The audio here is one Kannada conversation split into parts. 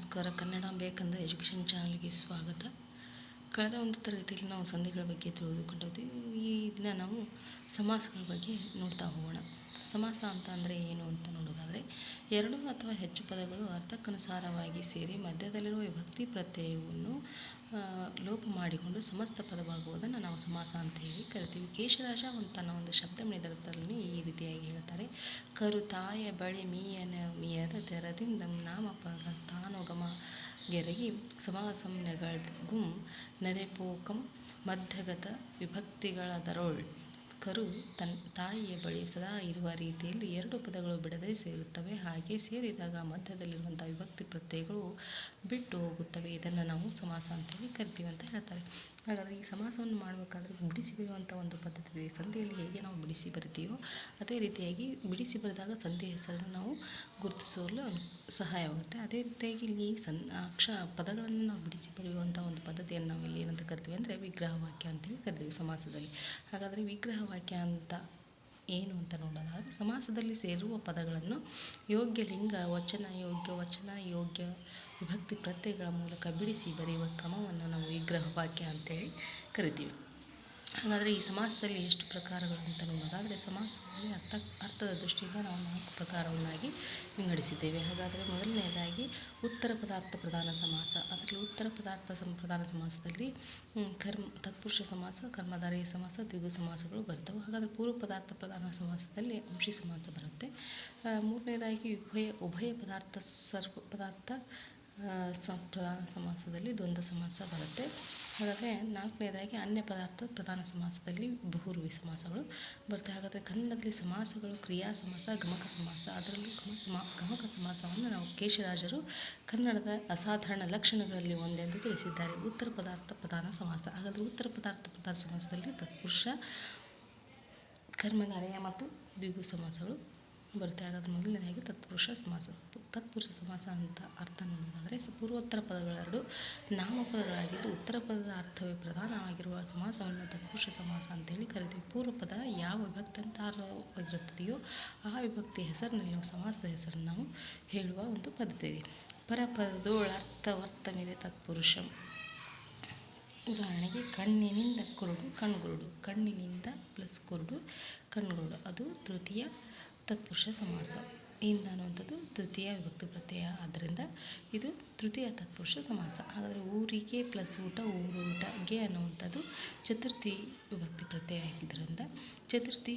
ನಮಸ್ಕಾರ. ಕನ್ನಡಾಂಬೆ ಕಂದ ಎಜುಕೇಷನ್ ಚಾನಲ್ಗೆ ಸ್ವಾಗತ. ಕಳೆದ ಒಂದು ತರಗತಿಯಲ್ಲಿ ನಾವು ಸಂಧಿಗಳ ಬಗ್ಗೆ ತಿಳಿದುಕೊಂಡಿದ್ವಿ. ಈ ದಿನ ನಾವು ಸಮಾಸಗಳ ಬಗ್ಗೆ ನೋಡ್ತಾ ಹೋಗೋಣ. ಸಮಾಸ ಅಂತ ಅಂದರೆ ಏನು ಅಂತ ನೋಡೋದಾದರೆ, ಎರಡು ಅಥವಾ ಹೆಚ್ಚು ಪದಗಳು ಅರ್ಥಕ್ಕನುಸಾರವಾಗಿ ಸೇರಿ ಮಧ್ಯದಲ್ಲಿರುವ ವಿಭಕ್ತಿ ಪ್ರತ್ಯಯವನ್ನು ಲೋಪ ಮಾಡಿಕೊಂಡು ಸಮಸ್ತ ಪದವಾಗುವುದನ್ನು ನಾವು ಸಮಾಸ ಅಂತ ಹೇಳಿ ಕರಿತೀವಿ. ಕೇಶರಾಜ ತನ್ನ ಒಂದು ಶಬ್ದ ಮಿಳಿತದಲ್ಲಿ ಈ ರೀತಿಯಾಗಿ ಹೇಳ್ತಾರೆ: ಕರುತಾಯ ಬಳಿ ಮೀಯದ ತೆರದಿಂದ ನಾಮಪದ ತಾನುಗಮ ಗೆರಗಿ ಸಮಾಸಂ ನೆಗಳ್ಗುಂ ನೆರೆಪೋಕಂ ಮಧ್ಯಗತ ವಿಭಕ್ತಿಗಳದರೊಳ್. ಕರು ತಾಯಿಯ ಬಳಿ ಸದಾ ಇರುವ ರೀತಿಯಲ್ಲಿ ಎರಡು ಪದಗಳು ಬಿಡದೆ ಸೇರುತ್ತವೆ. ಹಾಗೆ ಸೇರಿದಾಗ ಮಧ್ಯದಲ್ಲಿರುವಂಥ ವಿಭಕ್ತಿ ಪ್ರತ್ಯಯಗಳು ಬಿಟ್ಟು ಹೋಗುತ್ತವೆ. ಇದನ್ನು ನಾವು ಸಮಾಸ ಅಂತೇಳಿ ಕರಿತೀವಿ ಅಂತ ಹೇಳ್ತಾರೆ. ಹಾಗಾದರೆ ಈ ಸಮಾಸವನ್ನು ಮಾಡಬೇಕಾದ್ರೆ ಬಿಡಿಸಿ ಬರೆಯುವಂಥ ಒಂದು ಪದ್ಧತಿ ಇದೆ. ಸಂಧಿಯಲ್ಲಿ ಹೇಗೆ ನಾವು ಬಿಡಿಸಿ ಬರಿತೀವೋ ಅದೇ ರೀತಿಯಾಗಿ ಬಿಡಿಸಿ ಬರೆದಾಗ ಸಂಧಿ ಹೆಸರನ್ನು ನಾವು ಗುರುತಿಸಲು ಸಹಾಯವಾಗುತ್ತೆ. ಅದೇ ರೀತಿಯಾಗಿ ಇಲ್ಲಿ ಪದಗಳನ್ನು ನಾವು ಬಿಡಿಸಿ ಬರೆಯುವಂಥ ಒಂದು ಪದ್ಧತಿಯನ್ನು ನಾವು ಇಲ್ಲಿ ಏನಂತ ಕರಿತೀವಿ ಅಂದರೆ ವಿಗ್ರಹ ವಾಕ್ಯ ಅಂತೇಳಿ ಕರಿತೀವಿ ಸಮಾಸದಲ್ಲಿ. ಹಾಗಾದರೆ ವಿಗ್ರಹ ವಾಕ್ಯ ಅಂತ ಏನು ಅಂತ ನೋಡೋದಾದರೆ, ಸಮಾಸದಲ್ಲಿ ಸೇರುವ ಪದಗಳನ್ನು ಯೋಗ್ಯ ಲಿಂಗ, ವಚನ, ಯೋಗ್ಯ ವಚನ, ಯೋಗ್ಯ ವಿಭಕ್ತಿ ಪ್ರತ್ಯಯಗಳ ಮೂಲಕ ಬಿಡಿಸಿ ಬರೆಯುವ ಕ್ರಮವನ್ನು ನಾವು ವಿಗ್ರಹ ವಾಕ್ಯ ಅಂತೇಳಿ ಕರಿತೀವಿ. ಹಾಗಾದರೆ ಈ ಸಮಾಸದಲ್ಲಿ ಎಷ್ಟು ಪ್ರಕಾರಗಳು ಅಂತ ನೋಡೋದಾದರೆ, ಸಮಾಸದಲ್ಲಿ ಅರ್ಥದ ದೃಷ್ಟಿಯಿಂದ ನಾವು 4 ಪ್ರಕಾರವನ್ನಾಗಿ ವಿಂಗಡಿಸಿದ್ದೇವೆ. ಹಾಗಾದರೆ ಮೊದಲನೆಯದಾಗಿ ಉತ್ತರ ಪದಾರ್ಥ ಪ್ರಧಾನ ಸಮಾಸ. ಅದರಲ್ಲಿ ಉತ್ತರ ಪದಾರ್ಥ ಪ್ರಧಾನ ಸಮಾಸದಲ್ಲಿ ತತ್ಪುರುಷ ಸಮಾಸ, ಕರ್ಮಧಾರಯ ಸಮಾಸ, ದ್ವಿಗು ಸಮಾಸಗಳು ಬರ್ತವೆ. ಹಾಗಾದರೆ ಪೂರ್ವ ಪದಾರ್ಥ ಪ್ರಧಾನ ಸಮಾಸದಲ್ಲಿ ಅಂಶಿ ಸಮಾಸ ಬರುತ್ತೆ. ಮೂರನೇದಾಗಿ ಉಭಯ ಪದಾರ್ಥ ಸರ್ವ ಪದಾರ್ಥ ಪ್ರಧಾನ ಸಮಾಸದಲ್ಲಿ ದ್ವಂದ್ವ ಸಮಾಸ ಬರುತ್ತೆ. ಹಾಗಾದರೆ ನಾಲ್ಕನೇದಾಗಿ ಅನ್ಯ ಪದಾರ್ಥ ಪ್ರಧಾನ ಸಮಾಸದಲ್ಲಿ ಬಹುರ್ವಿ ಸಮಾಸಗಳು ಬರ್ತವೆ. ಹಾಗಾದರೆ ಕನ್ನಡದಲ್ಲಿ ಸಮಾಸಗಳು ಕ್ರಿಯಾ ಸಮಾಸ, ಗಮಕ ಸಮಾಸ. ಅದರಲ್ಲೂ ಗಮಕ ಸಮಾಸವನ್ನು ನಾವು ಕೇಶರಾಜರು ಕನ್ನಡದ ಅಸಾಧಾರಣ ಲಕ್ಷಣಗಳಲ್ಲಿ ಒಂದೆಂದು ತಿಳಿಸಿದ್ದಾರೆ. ಉತ್ತರ ಪದಾರ್ಥ ಪ್ರಧಾನ ಸಮಾಸ. ಹಾಗಾದರೆ ಉತ್ತರ ಪದಾರ್ಥ ಪ್ರಧಾನ ಸಮಾಸದಲ್ಲಿ ತತ್ಪುರುಷ, ಕರ್ಮಧಾರಯ ಮತ್ತು ದ್ವಿಗು ಸಮಾಸಗಳು ಬರುತ್ತೆ. ಹಾಗಾದರೆ ಮೊದಲನೇದಾಗಿ ತತ್ಪುರುಷ ಸಮಾಸ. ತತ್ಪುರುಷ ಸಮಾಸ ಅಂತ ಅರ್ಥ ನೋಡೋದಾದರೆ, ಪೂರ್ವೋತ್ತರ ಪದಗಳೆರಡು ನಾಮಪದಗಳಾಗಿದ್ದು ಉತ್ತರ ಪದದ ಅರ್ಥವೇ ಪ್ರಧಾನವಾಗಿರುವ ಸಮಾಸವನ್ನು ತತ್ಪುರುಷ ಸಮಾಸ ಅಂತೇಳಿ ಕರಿತೀವಿ. ಪೂರ್ವ ಪದ ಯಾವ ವಿಭಕ್ತಿ ಅಂತ ಆಗಿರುತ್ತದೆಯೋ ಆ ವಿಭಕ್ತಿಯ ಹೆಸರಿನಲ್ಲಿ ಸಮಾಸದ ಹೆಸರನ್ನು ನಾವು ಹೇಳುವ ಒಂದು ಪದ್ಧತಿ ಇದೆ. ಪರಪದದೋಳರ್ಥವರ್ತ ಮೇಲೆ ತತ್ಪುರುಷಂ. ಉದಾಹರಣೆಗೆ, ಕಣ್ಣಿನಿಂದ ಕುರುಡು ಕಣ್ಗುರುಡು. ಕಣ್ಣಿನಿಂದ ಪ್ಲಸ್ ಕುರುಡು ಕಣ್ಗುರುಡು, ಅದು ತೃತೀಯ ತತ್ಪುರುಷ ಸಮಾಸ. ಇಂದ ಅನ್ನುವಂಥದ್ದು ತೃತೀಯ ವಿಭಕ್ತಿ ಪ್ರತ್ಯಯ, ಆದ್ದರಿಂದ ಇದು ತೃತೀಯ ತತ್ಪುರುಷ ಸಮಾಸ. ಹಾಗಾದರೆ ಊರಿಗೆ ಪ್ಲಸ್ ಊಟ ಊರುಂಟಗೆ ಅನ್ನುವಂಥದ್ದು ಚತುರ್ಥಿ ವಿಭಕ್ತಿ ಪ್ರತ್ಯಯ ಆಗಿದ್ದರಿಂದ ಚತುರ್ಥಿ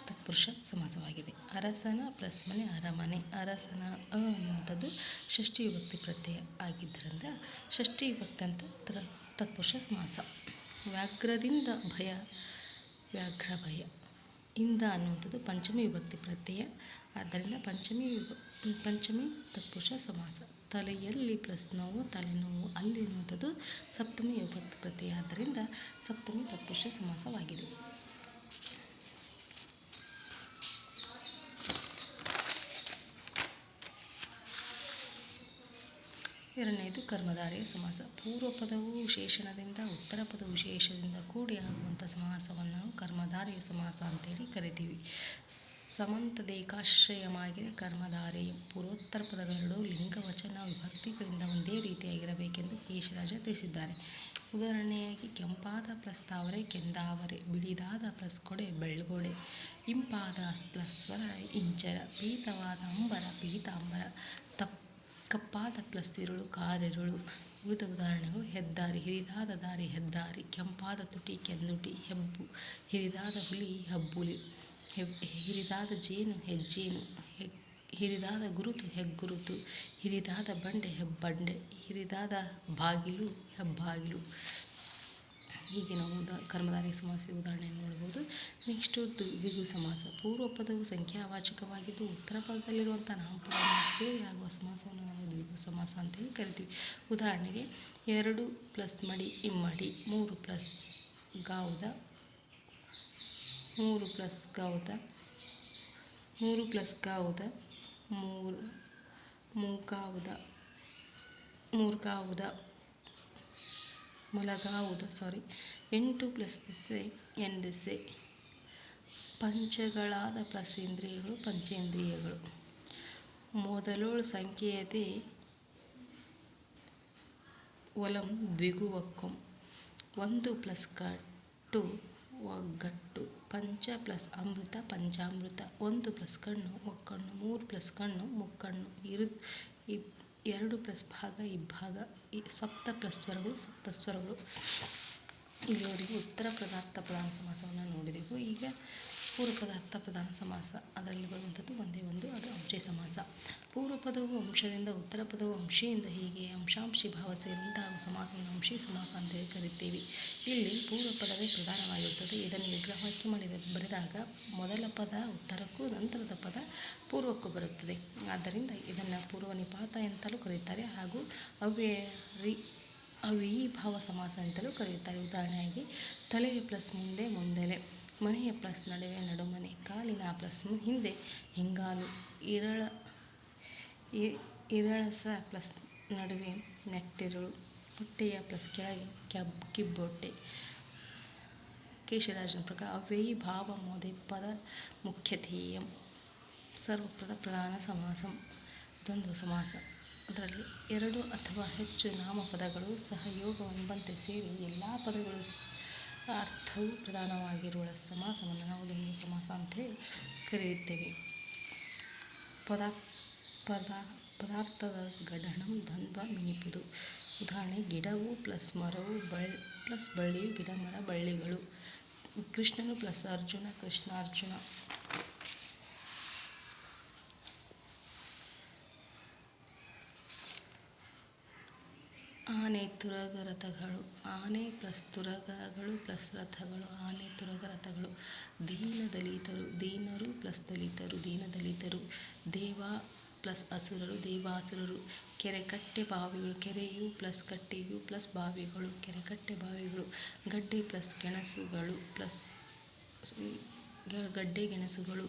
ತತ್ಪುರುಷ ಸಮಾಸವಾಗಿದೆ. ಅರಸನ ಪ್ಲಸ್ ಮನೆ ಅರಮನೆ. ಅರಸನ ಅನ್ನುವಂಥದ್ದು ಷಷ್ಠಿ ವಿಭಕ್ತಿ ಪ್ರತ್ಯಯ ಆಗಿದ್ದರಿಂದ ಷಷ್ಠಿ ವಿಭಕ್ತಿ ಅಂತ ತತ್ಪುರುಷ ಸಮಾಸ. ವ್ಯಾಘ್ರದಿಂದ ಭಯ ವ್ಯಾಘ್ರ ಭಯ. ಇಂದ ಅನ್ನುವಂಥದ್ದು ಪಂಚಮಿ ವಿಭಕ್ತಿ ಪ್ರತ್ಯಯ, ಆದ್ದರಿಂದ ಪಂಚಮಿ ತತ್ಪುರುಷ ಸಮಾಸ. ತಲೆಯಲ್ಲಿ ಪ್ಲಸ್ ನೋವು ತಲೆನೋವು. ಅಲ್ಲಿ ಅನ್ನುವಂಥದ್ದು ಸಪ್ತಮಿ ವಿಭಕ್ತಿ ಪ್ರತ್ಯಯ, ಆದ್ದರಿಂದ ಸಪ್ತಮಿ ತತ್ಪುರುಷ ಸಮಾಸವಾಗಿದೆ. ಎರಡನೆಯದು ಕರ್ಮಧಾರಯ ಸಮಾಸ. ಪೂರ್ವ ಪದವು ವಿಶೇಷಣದಿಂದ ಉತ್ತರ ಪದವು ವಿಶೇಷದಿಂದ ಕೂಡಿ ಆಗುವಂಥ ಸಮಾಸವನ್ನು ನಾವು ಕರ್ಮಧಾರಯ ಸಮಾಸ ಅಂತೇಳಿ ಕರಿತೀವಿ. ಸಮಂತದೇಕಾಶ್ರಯಮಾಗಿರೆ ಕರ್ಮಧಾರಯ. ಪೂರ್ವೋತ್ತರ ಪದಗಳೆರಡು ಲಿಂಗ, ವಚನ, ವಿಭಕ್ತಿಗಳಿಂದ ಒಂದೇ ರೀತಿಯಾಗಿರಬೇಕೆಂದು ಕೇಶರಾಜ ತಿಳಿಸಿದ್ದಾರೆ. ಉದಾಹರಣೆಯಾಗಿ, ಕೆಂಪಾದ ಪ್ಲಸ್ ತಾವರೆ ಕೆಂದಾವರೆ. ಬಿಳಿದಾದ ಪ್ಲಸ್ ಕೊಡೆ ಬೆಳ್ಗೊಡೆ. ಇಂಪಾದ ಪ್ಲಸ್ ಸ್ವರ ಇಂಚರ. ಪೀತವಾದ ಅಂಬರ ಪೀತಾಂಬರ. ಕಪ್ಪಾದ ಪ್ಲಸ್ ಇರುಳು ಕಾರಿರುಳು. ಉಳಿದ ಉದಾಹರಣೆಗಳು: ಹೆದ್ದಾರಿ, ಹಿರಿದಾದ ದಾರಿ ಹೆದ್ದಾರಿ. ಕೆಂಪಾದ ತುಟಿ ಕೆಂದುಟಿ. ಹೆಬ್ಬು, ಹಿರಿದಾದ ಹುಲಿ ಹಬ್ಬುಲಿ. ಹಿರಿದಾದ ಜೇನು ಹೆಜ್ಜೇನು. ಹಿರಿದಾದ ಗುರುತು ಹೆಗ್ಗುರುತು. ಹಿರಿದಾದ ಬಂಡೆ ಹೆಬ್ಬಂಡೆ. ಹಿರಿದಾದ ಬಾಗಿಲು ಹೆಬ್ಬಾಗಿಲು. ಹೀಗೆ ನಾವು ಕರ್ಮಧಾರಯ ಸಮಾಸದ ಉದಾಹರಣೆಯನ್ನು ನೋಡ್ಬೋದು. ನೆಕ್ಸ್ಟು ದ್ವಿಗು ಸಮಾಸ. ಪೂರ್ವ ಪದವು ಸಂಖ್ಯಾವಾಚಕವಾಗಿದ್ದು ಉತ್ತರ ಪದದಲ್ಲಿರುವಂಥ ನಾಮಪದವನ್ನು ಸೇರಿ ಆಗುವ ಸಮಾಸವನ್ನು ನಾವು ದ್ವಿಗು ಸಮಾಸ ಅಂತೇಳಿ ಕರಿತೀವಿ. ಉದಾಹರಣೆಗೆ, 2 ಪ್ಲಸ್ ಮಡಿ ಇಮ್ಮಡಿ. 3 ಪ್ಲಸ್ ಗಾವುದ 3 ಪ್ಲಸ್ ಗಾವುದ. 3 ಪ್ಲಸ್ ಗಾವುದ ಮೂಗಾವುದ. ಮೂರ್ಗಾವುದ ಮಲಗಾವುದ. 8 ಪ್ಲಸ್ ದಿಸೆ ಎಂದಿಸೆ. ಪಂಚಗಳಾದ ಪ್ಲಸ್ ಇಂದ್ರಿಯಗಳು ಪಂಚೇಂದ್ರಿಯಗಳು. ಮೊದಲೋಳು ಸಂಖ್ಯೆಯದೆ ಒಲಂ ದ್ವಿಗುವಕ್ಕಂ. 1 + ಕಟ್ಟು ಒಗ್ಗಟ್ಟು. ಪಂಚ + ಅಮೃತ ಪಂಚಾಮೃತ. 1 + ಕಣ್ಣು ಒಕ್ಕಣ್ಣು. 3 + ಕಣ್ಣು ಮುಕ್ಕಣ್ಣು. 2 + ಭಾಗ ಇಬ್ಭಾಗ. ಸಪ್ತ + ಸ್ವರಗಳು ಸಪ್ತಸ್ವರಗಳು. ಇಲ್ಲಿವರೆಗೂ ಉತ್ತರ ಪದಾರ್ಥ ಪ್ರಧಾನ ಸಮಾಸವನ್ನು ನೋಡಿದೆವು. ಈಗ ಪೂರ್ವ ಪದಾರ್ಥ ಪ್ರಧಾನ ಸಮಾಸ. ಅದರಲ್ಲಿ ಬರುವಂಥದ್ದು ಒಂದೇ ಒಂದು, ಅದು ಅಂಶಿ ಸಮಾಸ. ಪೂರ್ವ ಪದವು ಅಂಶದಿಂದ, ಉತ್ತರ ಪದವು ಅಂಶಿಯಿಂದ, ಹೀಗೆ ಅಂಶಾಂಶಿ ಭಾವ ಸೇರಿ ಉಂಟಾಗುವ ಸಮಾಸವನ್ನು ಅಂಶಿ ಸಮಾಸ ಅಂತೇಳಿ ಕರಿತೀವಿ. ಇಲ್ಲಿ ಪೂರ್ವ ಪದವೇ ಪ್ರಧಾನವಾಗಿರುತ್ತದೆ. ಇದನ್ನು ವಿಗ್ರಹವಾಕ್ಯ ಬರೆದಾಗ ಮೊದಲ ಪದ ಉತ್ತರಕ್ಕೂ ನಂತರದ ಪದ ಪೂರ್ವಕ್ಕೂ ಬರುತ್ತದೆ. ಆದ್ದರಿಂದ ಇದನ್ನು ಪೂರ್ವ ನಿಪಾತ ಅಂತಲೂ ಕರೆಯುತ್ತಾರೆ ಹಾಗೂ ಅವ್ಯಯೀಭಾವ ಸಮಾಸ ಅಂತಲೂ ಕರೆಯುತ್ತಾರೆ. ಉದಾಹರಣೆಯಾಗಿ ತಲೆಯ ಪ್ಲಸ್ ಮುಂದೆ ಮುಂದೆಲೆ, ಮನೆಯ ಪ್ಲಸ್ ನಡುವೆ ನಡುಮನೆ, ಕಾಲಿನ ಪ್ಲಸ್ ಹಿಂದೆ ಹಿಂಗಾಲು, ಇರಳಸ ಪ್ಲಸ್ ನಡುವೆ ನೆಟ್ಟಿರುಳು, ಹೊಟ್ಟೆಯ ಪ್ಲಸ್ ಕೆಳಗೆ ಕಿಬ್ಬೊಟ್ಟೆ. ಕೇಶರಾಜನ ಪ್ರಕಾರ ಅವ್ಯಯೀಭಾವ ಮೊದೆಪದ ಮುಖ್ಯಧೇಯಂ. ಸರ್ವಪದ ಪ್ರಧಾನ ಸಮಾಸಂ. ದ್ವಂದ್ವ ಸಮಾಸ. ಅದರಲ್ಲಿ 2 ಅಥವಾ ಹೆಚ್ಚು ನಾಮಪದಗಳು ಸಹಯೋಗವೆಂಬಂತೆ ಸೇರಿ ಎಲ್ಲ ಪದಗಳು ಅರ್ಥವು ಪ್ರಧಾನವಾಗಿರುವ ಸಮಾಸವನ್ನು ನಾವು ದ್ವಂದ್ವ ಸಮಾಸ ಅಂತೇಳಿ ಕರೆಯುತ್ತೇವೆ. ಪದಾರ್ಥದ ಗಡಣಂ ದ್ವಂದ್ವ ಮಿನಿಪುದು. ಉದಾಹರಣೆ ಗಿಡವು ಪ್ಲಸ್ ಮರವು ಪ್ಲಸ್ ಬಳ್ಳಿಯು ಗಿಡ ಮರ ಬಳ್ಳಿಗಳು. ಕೃಷ್ಣನು ಪ್ಲಸ್ ಅರ್ಜುನ ಕೃಷ್ಣಾರ್ಜುನ. ಆನೆ ತುರಗ ರಥಗಳು. ಆನೆ ಪ್ಲಸ್ ತುರಗಗಳು ಪ್ಲಸ್ ರಥಗಳು. ಆನೆ ತುರಗ ರಥಗಳು. ದೀನದಲಿತರು. ದೀನರು ಪ್ಲಸ್ ದಲಿತರು ದೀನದಲಿತರು. ದೇವ ಪ್ಲಸ್ ಅಸುರರು ದೇವಾಸುರರು. ಕೆರೆಕಟ್ಟೆ ಬಾವಿಗಳು. ಕೆರೆಯು ಪ್ಲಸ್ ಕಟ್ಟೆಯು ಪ್ಲಸ್ ಬಾವಿಗಳು ಕೆರೆಕಟ್ಟೆ ಬಾವಿಗಳು. ಗಡ್ಡೆ ಪ್ಲಸ್ ಗೆಣಸುಗಳು ಪ್ಲಸ್ ಗಡ್ಡೆ ಗೆಣಸುಗಳು.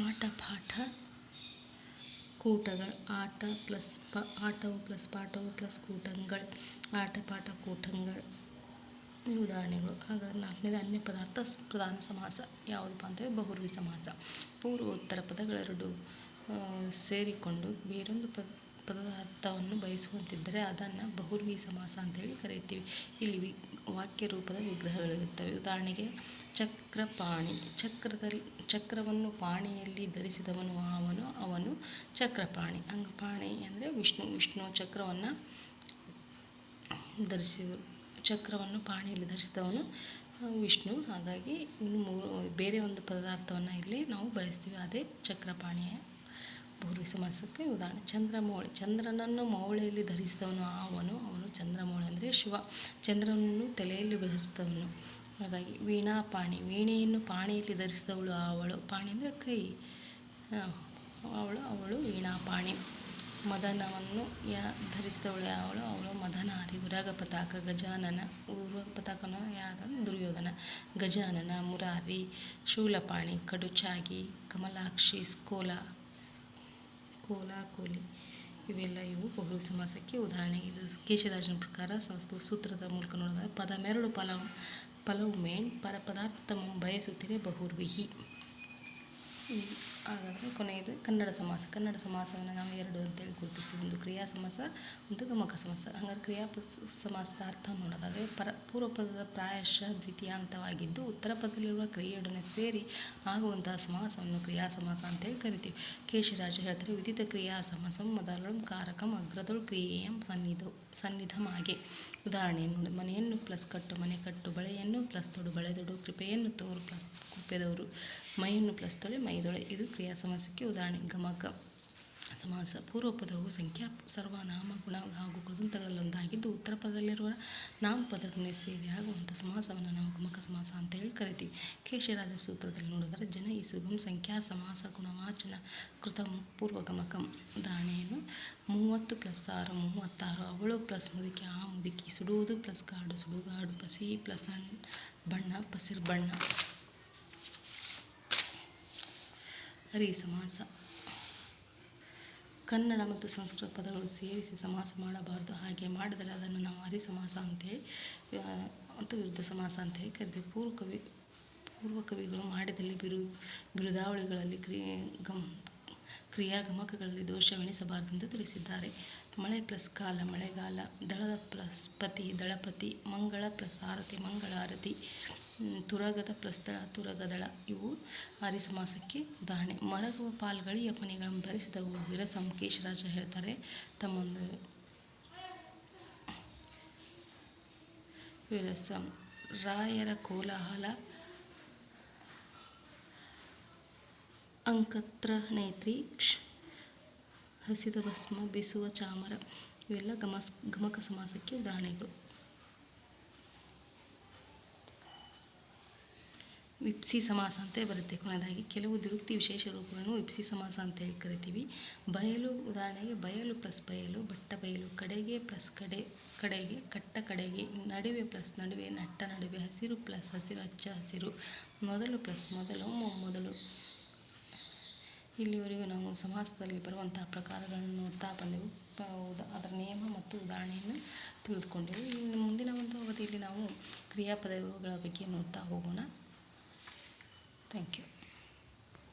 ಆಟ ಪಾಠ ಕೂಟಗಳು. ಆಟವು ಪ್ಲಸ್ ಪಾಠವು ಪ್ಲಸ್ ಕೂಟಗಳು. ಆಟ ಪಾಠ ಕೂಟಗಳು. ಉದಾಹರಣೆಗಳು. ಹಾಗಾದರೆ 4ನೇದು ಅನ್ಯ ಪದಾರ್ಥ ಪ್ರಧಾನ ಸಮಾಸ ಯಾವುದಪ್ಪ ಅಂತಂದರೆ ಬಹುರ್ವಿ ಸಮಾಸ. ಪೂರ್ವ ಉತ್ತರ ಪದಗಳೆರಡು ಸೇರಿಕೊಂಡು ಬೇರೊಂದು ಪದದ ಅರ್ಥವನ್ನು ಬಯಸುವಂತಿದ್ದರೆ ಅದನ್ನು ಬಹುರ್ವಿ ಸಮಾಸ ಅಂತೇಳಿ ಕರೆಯುತ್ತೀವಿ. ಇಲ್ಲಿ ವಾಕ್ಯ ರೂಪದ ವಿಗ್ರಹಗಳಿರುತ್ತವೆ. ಉದಾಹರಣೆಗೆ ಚಕ್ರಪಾಣಿ. ಚಕ್ರವನ್ನು ಪಾಣಿಯಲ್ಲಿ ಧರಿಸಿದವನು ಅವನು ಚಕ್ರಪಾಣಿ. ಪಾಣಿ ಅಂದರೆ ವಿಷ್ಣು ಚಕ್ರವನ್ನು ಚಕ್ರವನ್ನು ಪಾಣಿಯಲ್ಲಿ ಧರಿಸಿದವನು ವಿಷ್ಣು. ಹಾಗಾಗಿ ಬೇರೆ ಒಂದು ಪದಾರ್ಥವನ್ನು ಇಲ್ಲಿ ನಾವು ಬಯಸ್ತೀವಿ, ಅದೇ ಚಕ್ರಪಾಣಿಯ ಬಹುರ್ವಿ ಸಮಾಸಕ್ಕೆ ಉದಾಹರಣೆ. ಚಂದ್ರಮೌಳಿ. ಚಂದ್ರನನ್ನು ಮೌಳೆಯಲ್ಲಿ ಧರಿಸಿದವನು ಅವನು ಚಂದ್ರಮೌಳಿ ಅಂದರೆ ಶಿವ. ಚಂದ್ರನನ್ನು ತಲೆಯಲ್ಲಿ ಧರಿಸಿದವನು. ಹಾಗಾಗಿ ವೀಣಾಪಾಣಿ. ವೀಣೆಯನ್ನು ಪಾಣಿಯಲ್ಲಿ ಧರಿಸಿದವಳು ಅವಳು. ಪಾಣಿ ಅಂದರೆ ಕೈ. ಅವಳು ವೀಣಾಪಾಣಿ. ಮದನವನ್ನು ಧರಿಸಿದವಳು ಅವಳು ಮದನಾರಿ. ಉರಗ ಪತಾಕ. ಗಜಾನನ. ಉರಗ ಪತಾಕನ ಯಾಕಂದ್ರೆ ದುರ್ಯೋಧನ. ಗಜಾನನ. ಮುರಾರಿ. ಶೂಲಪಾಣಿ. ಕಡುಚಾಗಿ. ಕಮಲಾಕ್ಷಿ. ಕೋಲಿ. ಇವು ಬಹುರ್ವಿ ಸಮಾಸಕ್ಕೆ ಉದಾಹರಣೆ. ಇದು ಕೇಶರಾಜನ ಪ್ರಕಾರ ಸೂತ್ರದ ಮೂಲಕ ನೋಡಿದಾಗ ಪದಮೆರಡು ಫಲವು ಮೇಣ್ ಪರಪದಾರ್ಥಮಂ ಬಯಸುತ್ತಿರೆ ಬಹುರ್ವಿಹಿ. ಹಾಗಾದರೆ ಕೊನೆಯದು ಕನ್ನಡ ಸಮಾಸ. ಕನ್ನಡ ಸಮಾಸವನ್ನು ನಾವು 2 ಅಂತೇಳಿ ಗುರುತಿಸ್ತೀವಿ. ಒಂದು ಕ್ರಿಯಾ ಸಮಾಸ, ಒಂದು ಗಮಕ ಸಮಾಸ. ಹಾಗಾದ್ರೆ ಕ್ರಿಯಾ ಸಮಾಸದ ಅರ್ಥ ನೋಡೋದಾದರೆ ಪೂರ್ವ ಪದದ ಪ್ರಾಯಶಃ ದ್ವಿತೀಯಾಂತವಾಗಿದ್ದು ಉತ್ತರ ಪದದಲ್ಲಿರುವ ಕ್ರಿಯೆಯೊಡನೆ ಸೇರಿ ಆಗುವಂತಹ ಸಮಾಸವನ್ನು ಕ್ರಿಯಾ ಸಮಾಸ ಅಂತೇಳಿ ಕರಿತೀವಿ. ಕೇಶರಾಜ ಹೇಳ್ತಾರೆ ವಿದಿತ ಕ್ರಿಯಾ ಸಮಾಸಂ ಮೊದಲಂ ಕಾರಕಂ ಅಗ್ರದೊಳ್ ಕ್ರಿಯೆಯಂ ಸನ್ನಿಧಮಾಗೆ. ಉದಾಹರಣೆಯನ್ನು ನೋಡಿ. ಮನೆಯನ್ನು ಪ್ಲಸ್ ಕಟ್ಟು ಮನೆ ಕಟ್ಟು. ಬಳೆಯನ್ನು ಪ್ಲಸ್ ತೊಡು ಬಳೆದೊಡು. ಕೃಪೆಯನ್ನು ತೋರು ಪ್ಲಸ್ ಕೃಪೆದವರು. ಮೈಯನ್ನು ಪ್ಲಸ್ ತೊಳೆ ಮೈದೊಳೆ. ಇದು ಕ್ರಿಯಾ ಸಮಾಸಕ್ಕೆ ಉದಾಹರಣೆ. ಗಮಕ ಸಮಾಸ. ಪೂರ್ವ ಪದವು ಸಂಖ್ಯಾ ಸರ್ವನಾಮ ಗುಣ ಹಾಗೂ ಕೃದಂತಗಳಲ್ಲೊಂದಾಗಿದ್ದು ಉತ್ತರ ಪದದಲ್ಲಿರುವ ನಾಮಪದಗಳನ್ನೇ ಸೇರಿ ಆಗುವಂಥ ಸಮಾಸವನ್ನು ನಾವು ಗಮಕ ಸಮಾಸ ಅಂತೇಳಿ ಕರಿತೀವಿ. ಕೇಶರಾಜ ಸೂತ್ರದಲ್ಲಿ ನೋಡಿದರೆ ಜನ ಈ ಸುಗಮ ಸಂಖ್ಯಾ ಸಮಾಸ ಗುಣವಾಚನ ಕೃತ ಪೂರ್ವಗಮಕಂ. ಉದಾಹರಣೆಯನ್ನು 30 + 6 36. ಅವಳು ಪ್ಲಸ್ ಮುದುಕಿ ಆ ಮುದುಕಿ. ಸುಡುವುದು ಪ್ಲಸ್ ಗಾಡು ಸುಡುಗಾಡು. ಪಸಿ ಪ್ಲಸ್ ಬಣ್ಣ ಪಸಿರ್ಬಣ್ಣ. ಹರಿ ಸಮಾಸ. ಕನ್ನಡ ಮತ್ತು ಸಂಸ್ಕೃತ ಪದಗಳು ಸೇರಿಸಿ ಸಮಾಸ ಮಾಡಬಾರದು. ಹಾಗೆ ಮಾಡಿದರೆ ಅದನ್ನು ನಾವು ಹರಿ ಸಮಾಸ ಅಂತೇಳಿ ಮತ್ತು ವಿರುದ್ಧ ಸಮಾಸ ಅಂತೇಳಿ ಕರಿತೀವಿ. ಪೂರ್ವ ಕವಿಗಳು ಮಾಡಿದಲ್ಲಿ ಬಿರುದಾವಳಿಗಳಲ್ಲಿ ಕ್ರಿಯಾಗಮಕಗಳಲ್ಲಿ ದೋಷವೆಣಿಸಬಾರದೆಂದು ತಿಳಿಸಿದ್ದಾರೆ. ಮಳೆ ಪ್ಲಸ್ ಕಾಲ ಮಳೆಗಾಲ, ದಳದ ಪ್ಲಸ್ ಪತಿ ದಳಪತಿ, ಮಂಗಳ ಪ್ಲಸ್ ಆರತಿ ಮಂಗಳಾರತಿ, ತುರಗದ ಪ್ಲಸ್ ದಳ ತುರಗದಳ. ಇವು ಆರ್ಯ ಸಮಾಸಕ್ಕೆ ಉದಾಹರಣೆ. ಮರಗುವ ಪಾಲ್ಗಳಿಯ ಪನಿಗಳನ್ನು ಭರಿಸಿದವು ವಿರಸಂ. ಕೇಶರಾಜ ಹೇಳ್ತಾರೆ ತಮ್ಮೊಂದು ವಿರಸಂ. ರಾಯರ ಕೋಲಾಹಲ, ಅಂಕತ್ರ ನೇತ್ರಿ, ಹಸಿದ ಭಸ್ಮ, ಬಿಸುವ ಚಾಮರ. ಇವೆಲ್ಲ ಗಮಕ ಸಮಾಸಕ್ಕೆ ಉದಾಹರಣೆಗಳು. ವಿಪ್ಸಿ ಸಮಾಸ ಅಂತ ಬರುತ್ತೆ ಕೊನೆಯದಾಗಿ. ಕೆಲವು ದ್ವಿರುಕ್ತಿ ವಿಶೇಷ ರೂಪಗಳನ್ನು ವಿಪ್ಸಿ ಸಮಾಸ ಅಂತೇಳಿ ಕರಿತೀವಿ. ಬಯಲು ಉದಾಹರಣೆಗೆ ಬಯಲು ಪ್ಲಸ್ ಬಯಲು, ಬಟ್ಟ ಬಯಲು. ಕಡೆಗೆ ಪ್ಲಸ್ ಕಡೆಗೆ, ಕಟ್ಟ ಕಡೆಗೆ. ನಡುವೆ ಪ್ಲಸ್ ನಡುವೆ, ನಟ್ಟ ನಡುವೆ. ಹಸಿರು ಪ್ಲಸ್ ಹಸಿರು, ಹಚ್ಚ ಹಸಿರು. ಮೊದಲು ಪ್ಲಸ್ ಮೊದಲು, ಮೊದಲು. ಇಲ್ಲಿವರೆಗೂ ನಾವು ಸಮಾಸದಲ್ಲಿ ಬರುವಂತಹ ಪ್ರಕಾರಗಳನ್ನು ನೋಡ್ತಾ ಬಂದೆವು. ಅದರ ನಿಯಮ ಮತ್ತು ಉದಾಹರಣೆಯನ್ನು ತಿಳಿದುಕೊಂಡೆವು. ಇನ್ನು ಮುಂದಿನ ಒಂದು ಅವಧಿಯಲ್ಲಿ ನಾವು ಕ್ರಿಯಾಪದಗಳ ಬಗ್ಗೆ ನೋಡ್ತಾ ಹೋಗೋಣ. Thank you.